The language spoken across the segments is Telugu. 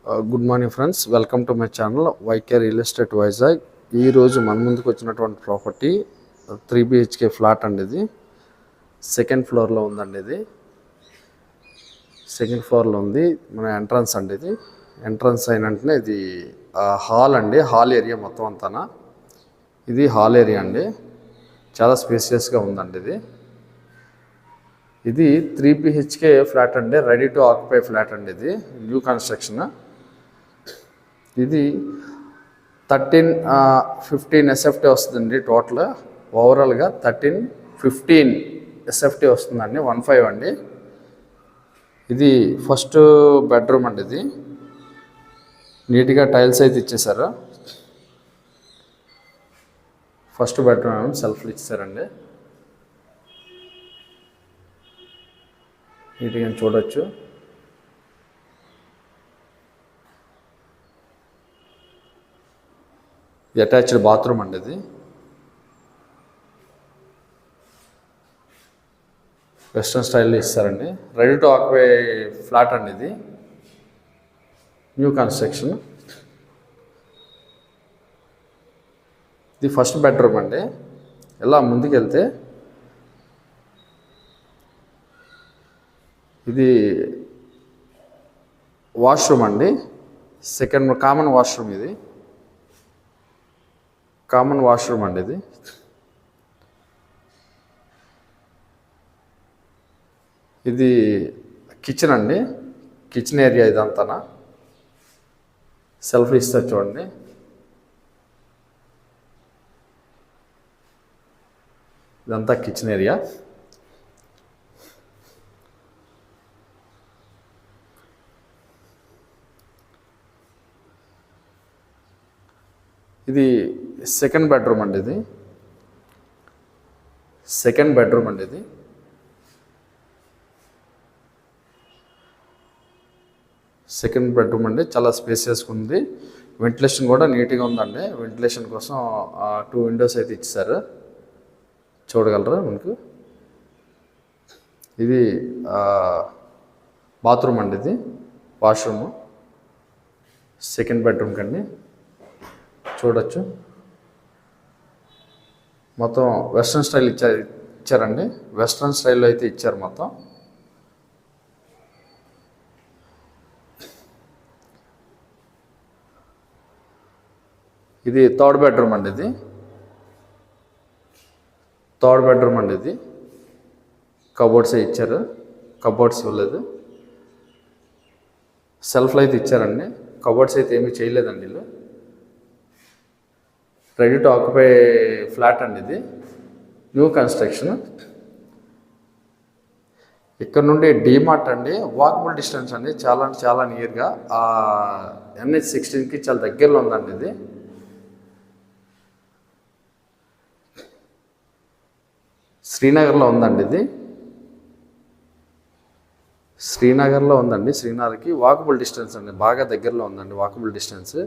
Good morning friends, welcome to my channel YK real estate Vizag. ఈరోజు మన ముందుకు వచ్చినటువంటి ప్రాపర్టీ 3 BHK ఫ్లాట్ అండి. ఇది సెకండ్ ఫ్లోర్లో ఉందండి. ఇది సెకండ్ ఫ్లోర్లో ఉంది. మన ఎంట్రన్స్ అండి. ఇది ఎంట్రన్స్ అయిన వెంటనే ఇది హాల్ అండి. హాల్ ఏరియా మొత్తం అంతా ఇది హాల్ ఏరియా అండి. చాలా స్పేసియస్గా ఉందండి. ఇది 3 BHK ఫ్లాట్ అండి. రెడీ టు ఆక్యుపై ఫ్లాట్ అండి. ఇది న్యూ కన్స్ట్రక్షన్. ఇది 13-15 SFT వస్తుందండి. టోటల్ ఓవరాల్గా 13-15 SFT వస్తుందండి. 15 అండి. ఇది ఫస్ట్ బెడ్రూమ్ అండి. ఇది నీట్గా టైల్స్ అయితే ఇచ్చేసారు. ఫస్ట్ బెడ్రూమ్ సెల్ఫ్లు ఇచ్చారండి. నీట్గా చూడొచ్చు. అటాచ్డ్ బాత్రూమ్ అండి. ఇది వెస్ట్రన్ స్టైల్లో ఇస్తారండి. రెడీ టు ఆక్యుపై ఫ్లాట్ అండి. ఇది న్యూ కన్స్ట్రక్షన్. ఇది ఫస్ట్ బెడ్రూమ్ అండి. ఇలా ముందుకెళ్తే ఇది వాష్రూమ్ అండి. Second common washroom. ఇది కామన్ వాష్రూమ్ అండి. ఇది కిచెన్ అండి. కిచెన్ ఏరియా ఇదంతా సెల్ఫ్ ఇస్తారు చూడండి. ఇదంతా కిచెన్ ఏరియా. ఇది సెకండ్ బెడ్రూమ్ అండి. ఇది సెకండ్ బెడ్రూమ్ అండి. ఇది సెకండ్ బెడ్రూమ్ అండి. చాలా స్పేసియస్గా ఉంది. వెంటిలేషన్ కూడా నీట్గా ఉందండి. వెంటిలేషన్ కోసం 2 విండోస్ అయితే ఇచ్చారు. చూడగలరా మనకు. ఇది బాత్రూమ్ అండి. ఇది వాష్రూమ్ సెకండ్ బెడ్రూమ్ కండి. చూడొచ్చు. మొత్తం వెస్ట్రన్ స్టైల్ ఇచ్చారండి. వెస్ట్రన్ స్టైల్లో అయితే ఇచ్చారు మొత్తం. ఇది థర్డ్ బెడ్రూమ్ అండి. ఇది థర్డ్ బెడ్రూమ్ అండి. ఇది కబోర్డ్స్ ఇచ్చారు. కబోర్డ్స్ ఇవ్వలేదు. సెల్ఫ్లు అయితే ఇచ్చారండి. కబోర్డ్స్ అయితే ఏమీ చేయలేదండి. వీళ్ళు రెడీ టు ఆక్యుపై ఫ్లాట్ అండి. ఇది న్యూ కన్స్ట్రక్షన్. ఇక్కడ నుండి డీమార్ట్ అండి. వాకబుల్ డిస్టెన్స్ అండి. చాలా అంటే చాలా నియర్గా NH16కి చాలా దగ్గరలో ఉందండి. ఇది శ్రీనగర్లో ఉందండి. ఇది శ్రీనగర్లో ఉందండి. శ్రీనగర్కి వాకబుల్ డిస్టెన్స్ అండి. బాగా దగ్గరలో ఉందండి వాకబుల్ డిస్టెన్స్.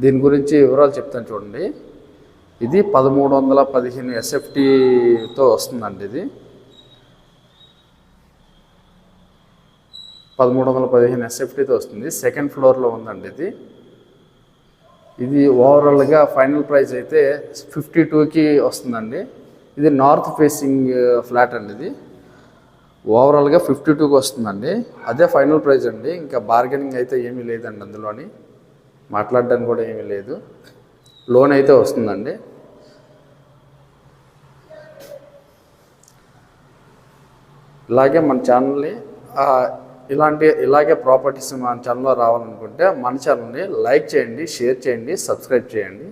దీని గురించి వివరాలు చెప్తాను చూడండి. ఇది 1315 SFTతో వస్తుందండి. ఇది 1315 SFTతో వస్తుంది. సెకండ్ ఫ్లోర్లో ఉందండి. ఇది ఓవరాల్గా ఫైనల్ ప్రైస్ అయితే 52కి వస్తుందండి. ఇది నార్త్ ఫేసింగ్ ఫ్లాట్ అండి. ఇది ఓవరాల్గా 52కి వస్తుందండి. అదే ఫైనల్ ప్రైస్ అండి. ఇంకా బార్గెనింగ్ అయితే ఏమీ లేదండి. అందులోని మాట్లాడడానికి కూడా ఏమీ లేదు. లోన్ అయితే వస్తుందండి. ఇలాగే మన ఛానల్ని ఇలాగే ప్రాపర్టీస్ మన ఛానల్లో రావాలనుకుంటే మన ఛానల్ని లైక్ చేయండి, షేర్ చేయండి, సబ్స్క్రైబ్ చేయండి.